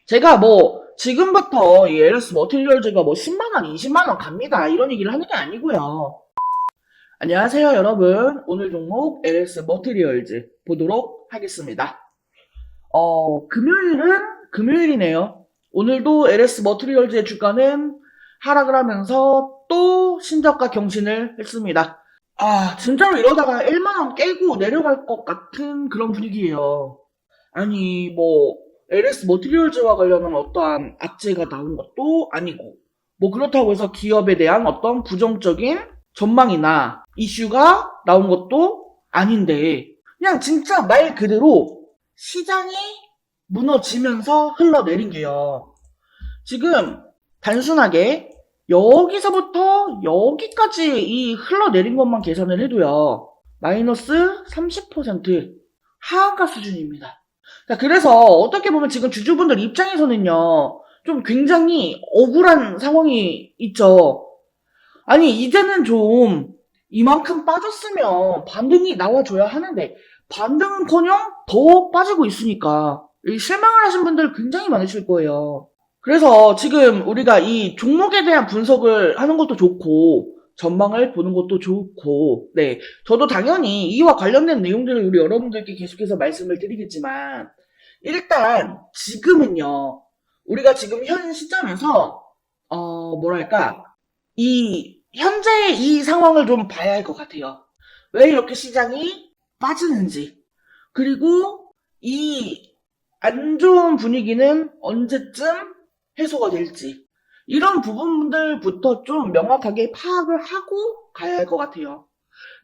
제가 뭐 지금부터 이 LS 머티리얼즈가 뭐 10만원, 20만원 갑니다 이런 얘기를 하는 게 아니고요. 안녕하세요 여러분. 오늘 종목 LS 머티리얼즈 보도록 하겠습니다. 금요일이네요. 오늘도 LS 머티리얼즈의 주가는 하락을 하면서 또 신저가 경신을 했습니다. 진짜로 이러다가 1만원 깨고 내려갈 것 같은 그런 분위기예요. 아니 뭐 LS 머티리얼즈와 관련한 어떠한 악재가 나온 것도 아니고 뭐 그렇다고 해서 기업에 대한 어떤 부정적인 전망이나 이슈가 나온 것도 아닌데 그냥 진짜 말 그대로 시장이 무너지면서 흘러내린 게요. 지금 단순하게 여기서부터 여기까지 이 흘러내린 것만 계산을 해도요. 마이너스 30% 하한가 수준입니다. 자, 그래서 어떻게 보면 지금 주주분들 입장에서는요. 좀 굉장히 억울한 상황이 있죠. 아니 이제는 좀 이만큼 빠졌으면 반등이 나와줘야 하는데 반등은커녕 더 빠지고 있으니까 실망을 하신 분들 굉장히 많으실 거예요. 그래서 지금 우리가 이 종목에 대한 분석을 하는 것도 좋고 전망을 보는 것도 좋고 네 저도 당연히 이와 관련된 내용들을 우리 여러분들께 계속해서 말씀을 드리겠지만 일단 지금은요 우리가 지금 현 시점에서 뭐랄까 이 현재 이 상황을 좀 봐야 할 것 같아요. 왜 이렇게 시장이 빠지는지 그리고 이 안 좋은 분위기는 언제쯤 해소가 될지 이런 부분들부터 좀 명확하게 파악을 하고 가야 할 것 같아요.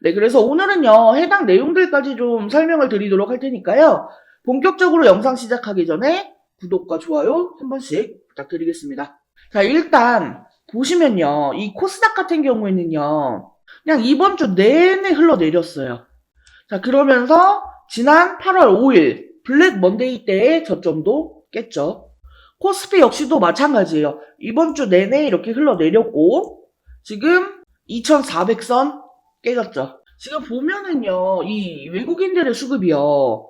네, 그래서 오늘은요 해당 내용들까지 좀 설명을 드리도록 할 테니까요. 본격적으로 영상 시작하기 전에 구독과 좋아요 한 번씩 부탁드리겠습니다. 자, 일단 보시면요 이 코스닥 같은 경우에는요 그냥 이번 주 내내 흘러내렸어요. 자, 그러면서 지난 8월 5일 블랙 먼데이 때의 저점도 깼죠. 코스피 역시도 마찬가지예요. 이번 주 내내 이렇게 흘러내렸고 지금 2400선 깨졌죠. 지금 보면은요 이 외국인들의 수급이요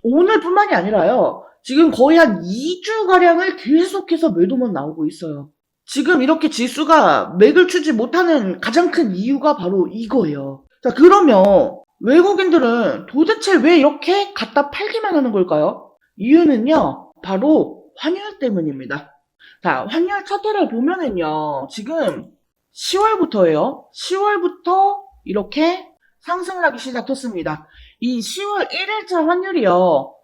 오늘뿐만이 아니라요 지금 거의 한 2주가량을 계속해서 매도만 나오고 있어요. 지금 이렇게 지수가 맥을 추지 못하는 가장 큰 이유가 바로 이거예요. 자, 그러면 외국인들은 도대체 왜 이렇게 갖다 팔기만 하는 걸까요? 이유는요 바로 환율 때문입니다. 자, 환율 차트를 보면은요 지금 10월부터예요. 10월부터 이렇게 상승을 하기 시작했습니다. 이 10월 1일자 환율이요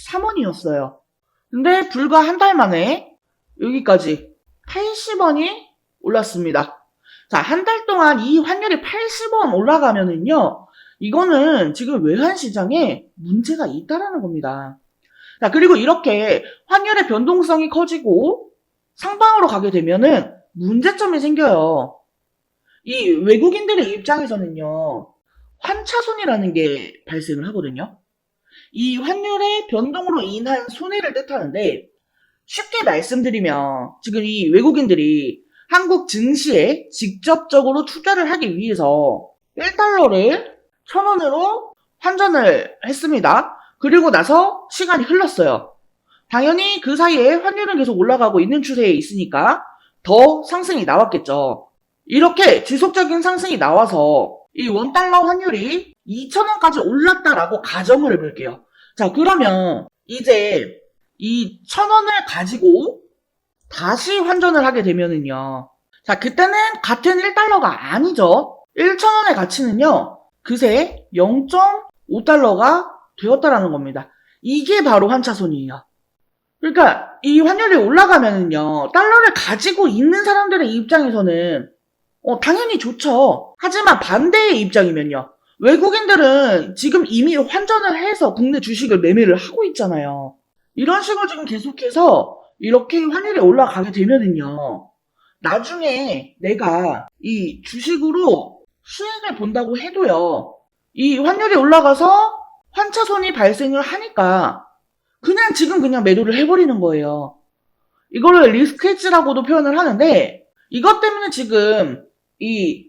1323원이었어요. 근데 불과 한 달 만에 여기까지 80원이 올랐습니다. 자, 한 달 동안 이 환율이 80원 올라가면은요 이거는 지금 외환시장에 문제가 있다라는 겁니다. 자, 그리고 이렇게 환율의 변동성이 커지고 상방으로 가게 되면은 문제점이 생겨요. 이 외국인들의 입장에서는요 환차손이라는 게 발생을 하거든요. 이 환율의 변동으로 인한 손해를 뜻하는데 쉽게 말씀드리면 지금 이 외국인들이 한국 증시에 직접적으로 투자를 하기 위해서 1달러를 1000원으로 환전을 했습니다. 그리고 나서 시간이 흘렀어요. 당연히 그 사이에 환율은 계속 올라가고 있는 추세에 있으니까 더 상승이 나왔겠죠. 이렇게 지속적인 상승이 나와서 이 원달러 환율이 2000원까지 올랐다라고 가정을 해볼게요. 자, 그러면 이제 이 1000원을 가지고 다시 환전을 하게 되면은요. 자, 그때는 같은 1달러가 아니죠. 1000원의 가치는요. 그새 0.5달러가 되었다라는 겁니다. 이게 바로 환차손이에요. 그러니까 이 환율이 올라가면은요. 달러를 가지고 있는 사람들의 입장에서는 당연히 좋죠. 하지만 반대의 입장이면요. 외국인들은 지금 이미 환전을 해서 국내 주식을 매매를 하고 있잖아요. 이런 식으로 지금 계속해서 이렇게 환율이 올라가게 되면은요. 나중에 내가 이 주식으로 수익을 본다고 해도요. 이 환율이 올라가서 환차손이 발생을 하니까 그냥 지금 그냥 매도를 해버리는 거예요. 이거를 리스크 헤지라고도 표현을 하는데 이것 때문에 지금 이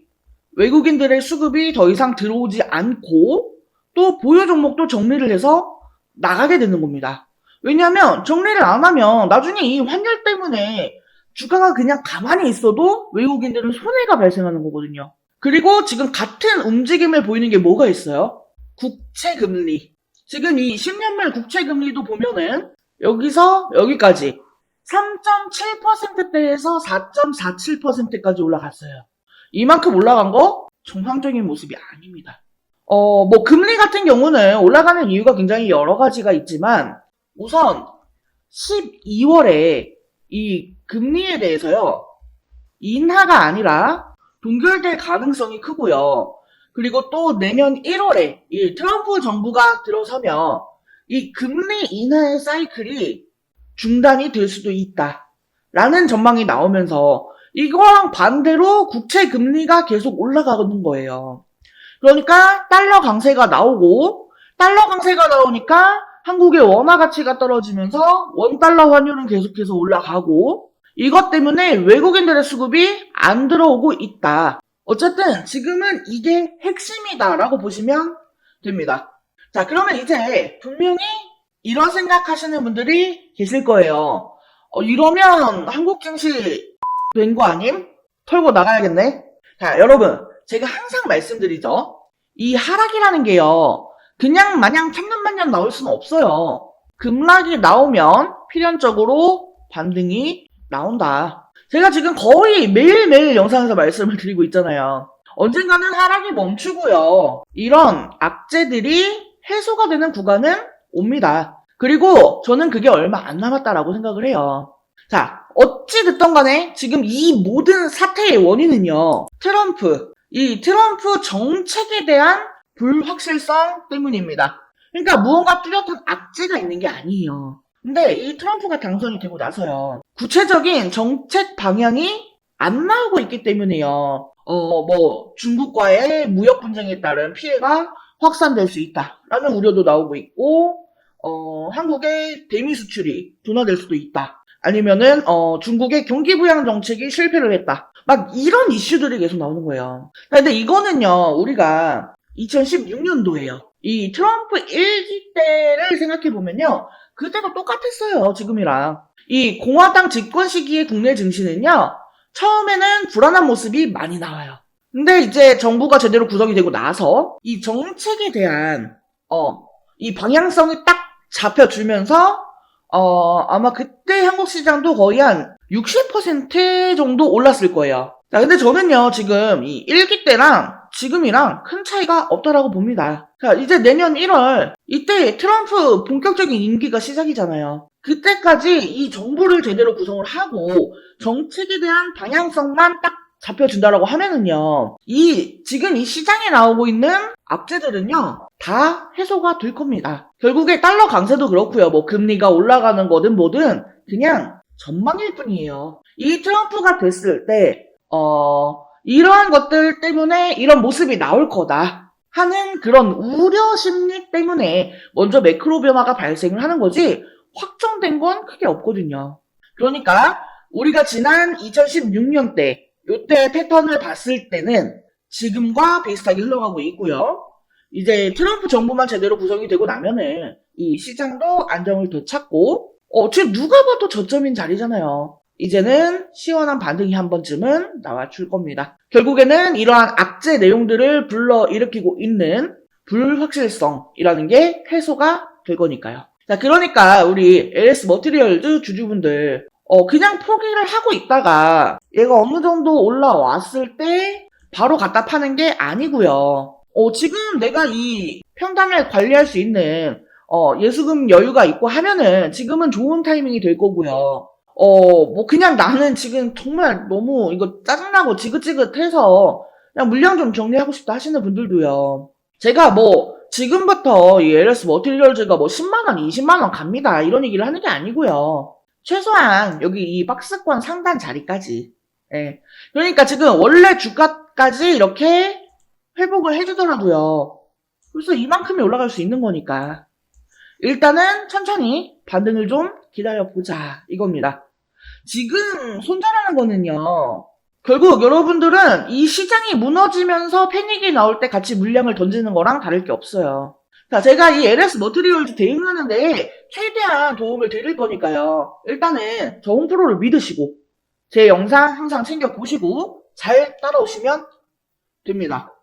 외국인들의 수급이 더 이상 들어오지 않고 또 보유 종목도 정리를 해서 나가게 되는 겁니다. 왜냐면 정리를 안 하면 나중에 이 환율 때문에 주가가 그냥 가만히 있어도 외국인들은 손해가 발생하는 거거든요. 그리고 지금 같은 움직임을 보이는 게 뭐가 있어요? 국채금리. 지금 이 10년물 국채금리도 보면은 여기서 여기까지 3.7%대에서 4.47%까지 올라갔어요. 이만큼 올라간 거 정상적인 모습이 아닙니다. 뭐 금리 같은 경우는 올라가는 이유가 굉장히 여러 가지가 있지만 우선 12월에 이 금리에 대해서요. 인하가 아니라 동결될 가능성이 크고요. 그리고 또 내년 1월에 이 트럼프 정부가 들어서면 이 금리 인하의 사이클이 중단이 될 수도 있다. 라는 전망이 나오면서 이거랑 반대로 국채 금리가 계속 올라가는 거예요. 그러니까 달러 강세가 나오고 달러 강세가 나오니까 한국의 원화 가치가 떨어지면서 원달러 환율은 계속해서 올라가고 이것 때문에 외국인들의 수급이 안 들어오고 있다. 어쨌든 지금은 이게 핵심이다라고 보시면 됩니다. 자, 그러면 이제 분명히 이런 생각하시는 분들이 계실 거예요. 이러면 한국 증시 된 거 아님? 털고 나가야겠네. 자, 여러분, 제가 항상 말씀드리죠. 이 하락이라는 게요. 그냥 마냥 천년만년 나올 수는 없어요. 급락이 나오면 필연적으로 반등이 나온다. 제가 지금 거의 매일매일 영상에서 말씀을 드리고 있잖아요. 언젠가는 하락이 멈추고요. 이런 악재들이 해소가 되는 구간은 옵니다. 그리고 저는 그게 얼마 안 남았다라고 생각을 해요. 자, 어찌 됐던 간에 지금 이 모든 사태의 원인은요. 이 트럼프 정책에 대한 불확실성 때문입니다. 그러니까 무언가 뚜렷한 악재가 있는 게 아니에요. 근데 이 트럼프가 당선이 되고 나서요. 구체적인 정책 방향이 안 나오고 있기 때문에요. 뭐 중국과의 무역 분쟁에 따른 피해가 확산될 수 있다라는 우려도 나오고 있고 한국의 대미 수출이 둔화될 수도 있다. 아니면은 중국의 경기 부양 정책이 실패를 했다. 막 이런 이슈들이 계속 나오는 거예요. 근데 이거는요. 우리가 2016년도에요. 이 트럼프 1기 때를 생각해 보면요. 그때도 똑같았어요. 지금이랑. 이 공화당 집권 시기의 국내 증시는요. 처음에는 불안한 모습이 많이 나와요. 근데 이제 정부가 제대로 구성이 되고 나서 이 정책에 대한 이 방향성이 딱 잡혀주면서 아마 그때 한국 시장도 거의 한 60% 정도 올랐을 거예요. 자, 근데 저는요, 지금 이 1기 때랑 지금이랑 큰 차이가 없다라고 봅니다. 자, 이제 내년 1월, 이때 트럼프 본격적인 임기가 시작이잖아요. 그때까지 이 정부를 제대로 구성을 하고 정책에 대한 방향성만 딱 잡혀준다라고 하면은요, 지금 이 시장에 나오고 있는 악재들은요, 다 해소가 될 겁니다. 결국에 달러 강세도 그렇고요, 뭐 금리가 올라가는 거든 뭐든 그냥 전망일 뿐이에요. 이 트럼프가 됐을 때, 이러한 것들 때문에 이런 모습이 나올 거다 하는 그런 우려 심리 때문에 먼저 매크로 변화가 발생을 하는 거지, 확정된 건 크게 없거든요. 그러니까 우리가 지난 2016년 때 요때 패턴을 봤을 때는 지금과 비슷하게 흘러가고 있고요. 이제 트럼프 정부만 제대로 구성이 되고 나면은 이 시장도 안정을 되찾고 지금 누가 봐도 저점인 자리잖아요. 이제는 시원한 반등이 한 번쯤은 나와줄 겁니다. 결국에는 이러한 악재 내용들을 불러일으키고 있는 불확실성이라는 게 해소가 될 거니까요. 자, 그러니까 우리 LS 머티리얼즈 주주분들 그냥 포기를 하고 있다가 얘가 어느 정도 올라왔을 때 바로 갖다 파는 게 아니고요. 지금 내가 이 평단을 관리할 수 있는 예수금 여유가 있고 하면은 지금은 좋은 타이밍이 될 거고요. 뭐 그냥 나는 지금 정말 너무 이거 짜증나고 지긋지긋해서 그냥 물량 좀 정리하고 싶다 하시는 분들도요. 제가 뭐 지금부터 이 LS 머티리얼즈가 뭐 10만원, 20만원 갑니다 이런 얘기를 하는 게 아니고요. 최소한 여기 이 박스권 상단 자리까지. 예. 그러니까 지금 원래 주가까지 이렇게 회복을 해주더라고요. 그래서 이만큼이 올라갈 수 있는 거니까. 일단은 천천히 반등을 좀 기다려보자 이겁니다. 지금 손절하는 거는요. 결국 여러분들은 이 시장이 무너지면서 패닉이 나올 때 같이 물량을 던지는 거랑 다를 게 없어요. 자, 제가 이 LS 머티리얼즈 대응하는데 최대한 도움을 드릴 거니까요. 일단은 저 홈프로를 믿으시고 제 영상 항상 챙겨보시고 잘 따라오시면 됩니다.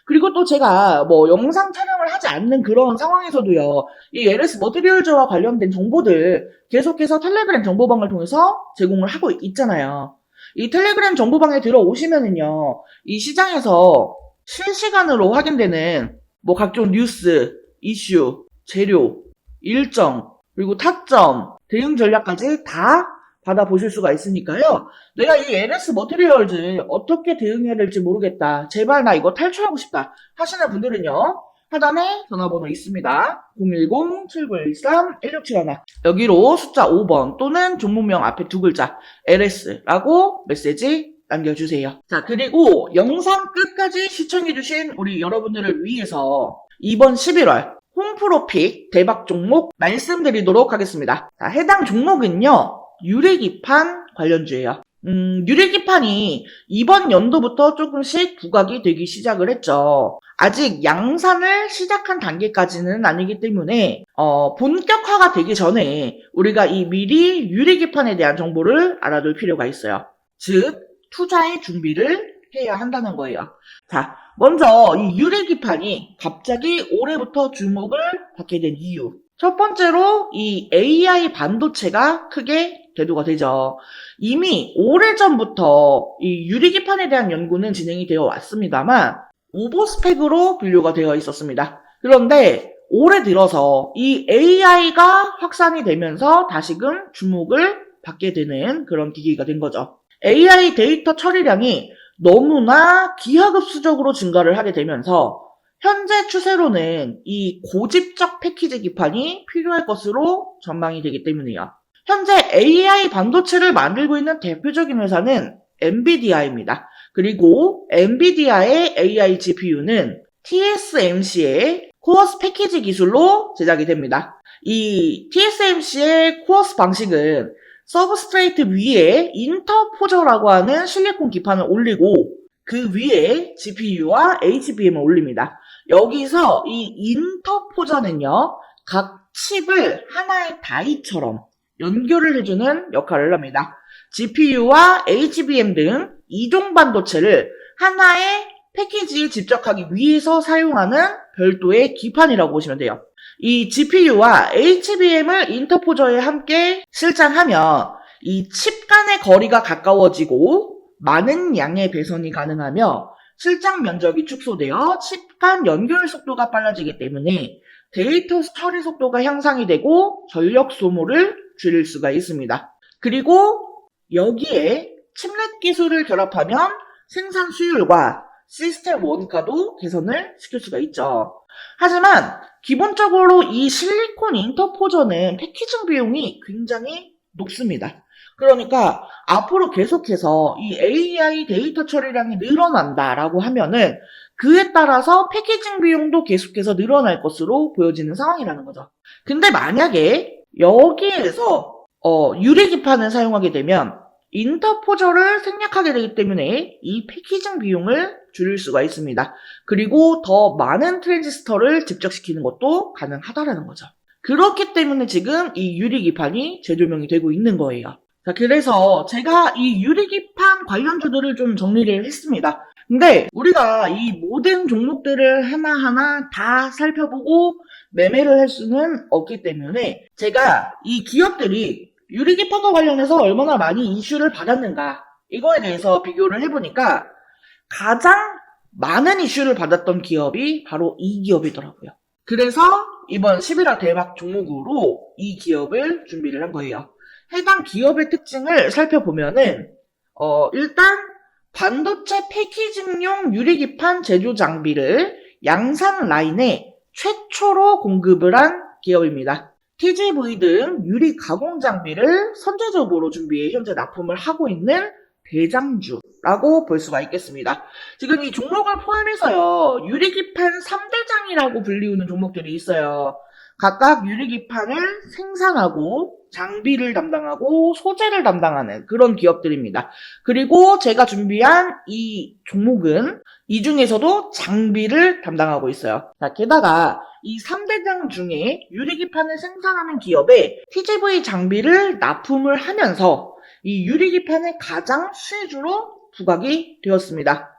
그리고 또 제가 뭐 영상 촬영을 하지 않는 그런 상황에서도요, 이 LS 머티리얼즈와 관련된 정보들 계속해서 텔레그램 정보방을 통해서 제공을 하고 있잖아요. 이 텔레그램 정보방에 들어오시면은요, 이 시장에서 실시간으로 확인되는 뭐 각종 뉴스, 이슈, 재료, 일정, 그리고 타점, 대응 전략까지 다 받아보실 수가 있으니까요. 내가 이 LS 머티리얼즈 어떻게 대응해야 될지 모르겠다. 제발 나 이거 탈출하고 싶다. 하시는 분들은요. 하단에 전화번호 있습니다. 010-7913-1671 여기로 숫자 5번 또는 종목명 앞에 두 글자 LS라고 메시지 남겨주세요. 자, 그리고 영상 끝까지 시청해주신 우리 여러분들을 위해서 이번 11월 홈프로픽 대박 종목 말씀드리도록 하겠습니다. 자, 해당 종목은요. 유리기판 관련주예요. 유리기판이 이번 연도부터 조금씩 부각이 되기 시작을 했죠. 아직 양산을 시작한 단계까지는 아니기 때문에 본격화가 되기 전에 우리가 이 미리 유리기판에 대한 정보를 알아둘 필요가 있어요. 즉 투자의 준비를 해야 한다는 거예요. 자, 먼저 이 유리기판이 갑자기 올해부터 주목을 받게 된 이유. 첫 번째로 이 AI 반도체가 크게 대두가 되죠. 이미 오래전부터 이 유리기판에 대한 연구는 진행이 되어 왔습니다만 오버스펙으로 분류가 되어 있었습니다. 그런데 올해 들어서 이 AI가 확산이 되면서 다시금 주목을 받게 되는 그런 기기가 된 거죠. AI 데이터 처리량이 너무나 기하급수적으로 증가를 하게 되면서 현재 추세로는 이 고집적 패키지 기판이 필요할 것으로 전망이 되기 때문이에요. 현재 AI 반도체를 만들고 있는 대표적인 회사는 엔비디아입니다. 그리고 엔비디아의 AI GPU는 TSMC의 코어스 패키지 기술로 제작이 됩니다. 이 TSMC의 코어스 방식은 서브스트레이트 위에 인터포저라고 하는 실리콘 기판을 올리고 그 위에 GPU와 HBM을 올립니다. 여기서 이 인터포저는요, 각 칩을 하나의 다이처럼 연결을 해주는 역할을 합니다. GPU와 HBM 등 이종 반도체를 하나의 패키지에 집적하기 위해서 사용하는 별도의 기판이라고 보시면 돼요. 이 GPU와 HBM을 인터포저에 함께 실장하면 이 칩 간의 거리가 가까워지고 많은 양의 배선이 가능하며 실장 면적이 축소되어 칩 간 연결 속도가 빨라지기 때문에 데이터 처리 속도가 향상이 되고 전력 소모를 줄일 수가 있습니다. 그리고 여기에 칩넷 기술을 결합하면 생산 수율과 시스템 원가도 개선을 시킬 수가 있죠. 하지만 기본적으로 이 실리콘 인터포저는 패키징 비용이 굉장히 높습니다. 그러니까 앞으로 계속해서 이 AI 데이터 처리량이 늘어난다라고 하면은 그에 따라서 패키징 비용도 계속해서 늘어날 것으로 보여지는 상황이라는 거죠. 근데 만약에 여기에서 유리기판을 사용하게 되면 인터포저를 생략하게 되기 때문에 이 패키징 비용을 줄일 수가 있습니다. 그리고 더 많은 트랜지스터를 집적시키는 것도 가능하다라는 거죠. 그렇기 때문에 지금 이 유리기판이 재조명이 되고 있는 거예요. 자, 그래서 제가 이 유리기판 관련주들을 좀 정리를 했습니다. 근데 우리가 이 모든 종목들을 하나하나 다 살펴보고 매매를 할 수는 없기 때문에 제가 이 기업들이 유리기판과 관련해서 얼마나 많이 이슈를 받았는가 이거에 대해서 비교를 해보니까 가장 많은 이슈를 받았던 기업이 바로 이 기업이더라고요. 그래서 이번 11월 대박 종목으로 이 기업을 준비를 한 거예요. 해당 기업의 특징을 살펴보면은 일단 반도체 패키징용 유리기판 제조 장비를 양산 라인에 최초로 공급을 한 기업입니다. TGV 등 유리 가공 장비를 선제적으로 준비해 현재 납품을 하고 있는 대장주라고 볼 수가 있겠습니다. 지금 이 종목을 포함해서요, 유리기판 3대장이라고 불리우는 종목들이 있어요. 각각 유리기판을 생산하고 장비를 담당하고 소재를 담당하는 그런 기업들입니다. 그리고 제가 준비한 이 종목은 이 중에서도 장비를 담당하고 있어요. 자, 게다가 이 3대장 중에 유리기판을 생산하는 기업에 TGV 장비를 납품을 하면서 이 유리기판의 가장 수혜주로 부각이 되었습니다.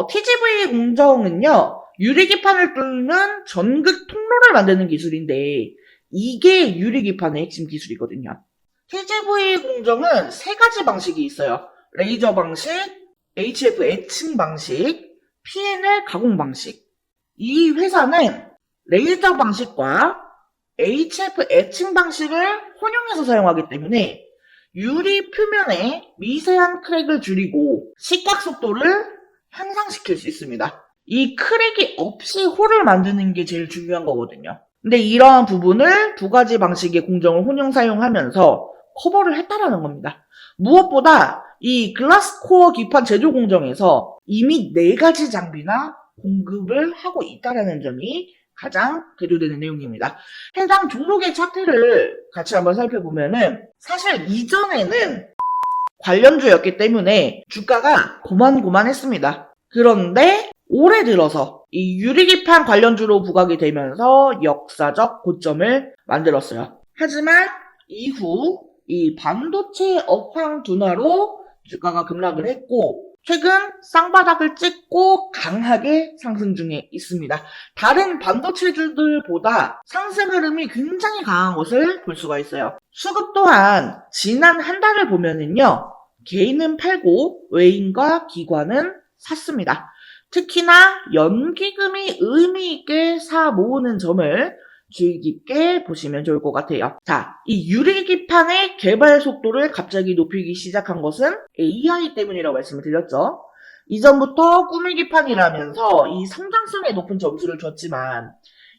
TGV 공정은요, 유리기판을 뚫는 전극 통로를 만드는 기술인데, 이게 유리기판의 핵심 기술이거든요. TGV 공정은 세 가지 방식이 있어요. 레이저 방식, HF 애칭 방식, PNL 가공 방식. 이 회사는 레이저 방식과 HF 애칭 방식을 혼용해서 사용하기 때문에 유리 표면에 미세한 크랙을 줄이고 식각 속도를 향상시킬 수 있습니다. 이 크랙이 없이 홀을 만드는 게 제일 중요한 거거든요. 근데 이러한 부분을 두 가지 방식의 공정을 혼용 사용하면서 커버를 했다라는 겁니다. 무엇보다 이 글라스코어 기판 제조 공정에서 이미 4가지 장비나 공급을 하고 있다는 점이 가장 대조되는 내용입니다. 해당 종목의 차트를 같이 한번 살펴보면은 사실 이전에는 관련주였기 때문에 주가가 고만고만했습니다. 그런데 올해 들어서 이 유리기판 관련주로 부각이 되면서 역사적 고점을 만들었어요. 하지만 이후 이 반도체 업황 둔화로 주가가 급락을 했고 최근 쌍바닥을 찍고 강하게 상승 중에 있습니다. 다른 반도체주들보다 상승 흐름이 굉장히 강한 것을 볼 수가 있어요. 수급 또한 지난 한 달을 보면은요, 개인은 팔고 외인과 기관은 샀습니다. 특히나 연기금이 의미 있게 사 모으는 점을 주의 깊게 보시면 좋을 것 같아요. 자, 이 유리기판의 개발 속도를 갑자기 높이기 시작한 것은 AI 때문이라고 말씀을 드렸죠. 이전부터 꾸미기판이라면서 이 성장성에 높은 점수를 줬지만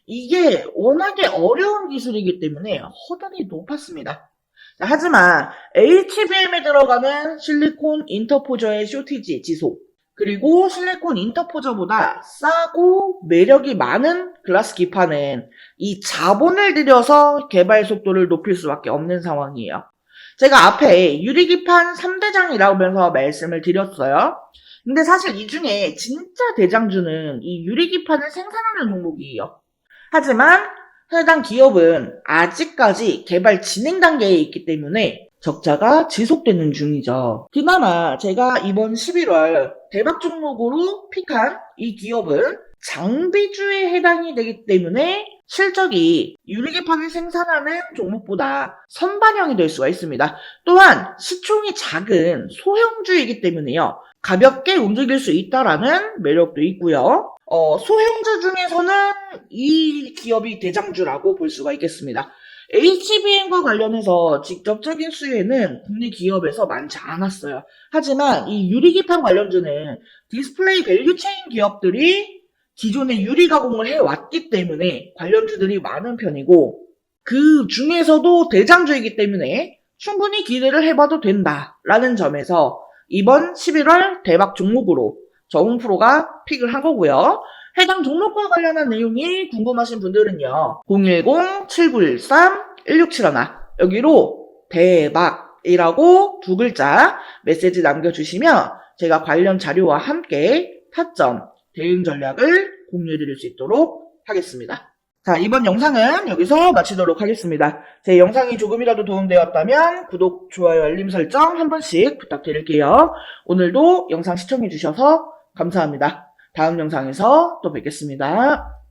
이게 워낙에 어려운 기술이기 때문에 허들이 높았습니다. 자, 하지만 HBM에 들어가는 실리콘 인터포저의 쇼티지 지속, 그리고 실리콘 인터포저보다 싸고 매력이 많은 글라스 기판은 이 자본을 들여서 개발 속도를 높일 수밖에 없는 상황이에요. 제가 앞에 유리기판 3대장이라고 하면서 말씀을 드렸어요. 근데 사실 이 중에 진짜 대장주는 이 유리기판을 생산하는 종목이에요. 하지만 해당 기업은 아직까지 개발 진행 단계에 있기 때문에 적자가 지속되는 중이죠. 그나마 제가 이번 11월 대박 종목으로 픽한 이 기업은 장비주에 해당이 되기 때문에 실적이 유리기판을 생산하는 종목보다 선반영이 될 수가 있습니다. 또한 시총이 작은 소형주이기 때문에요. 가볍게 움직일 수 있다라는 매력도 있고요. 소형주 중에서는 이 기업이 대장주라고 볼 수가 있겠습니다. HBM과 관련해서 직접적인 수혜는 국내 기업에서 많지 않았어요. 하지만 이 유리기판 관련주는 디스플레이 밸류체인 기업들이 기존에 유리 가공을 해왔기 때문에 관련주들이 많은 편이고 그 중에서도 대장주이기 때문에 충분히 기대를 해봐도 된다라는 점에서 이번 11월 대박 종목으로 정프로가 픽을 한 거고요. 해당 종목과 관련한 내용이 궁금하신 분들은요. 010-7913-1671 여기로 대박이라고 2글자 메시지 남겨주시면 제가 관련 자료와 함께 타점, 대응 전략을 공유해드릴 수 있도록 하겠습니다. 자, 이번 영상은 여기서 마치도록 하겠습니다. 제 영상이 조금이라도 도움되었다면 구독, 좋아요, 알림 설정 한 번씩 부탁드릴게요. 오늘도 영상 시청해주셔서 감사합니다. 다음 영상에서 또 뵙겠습니다.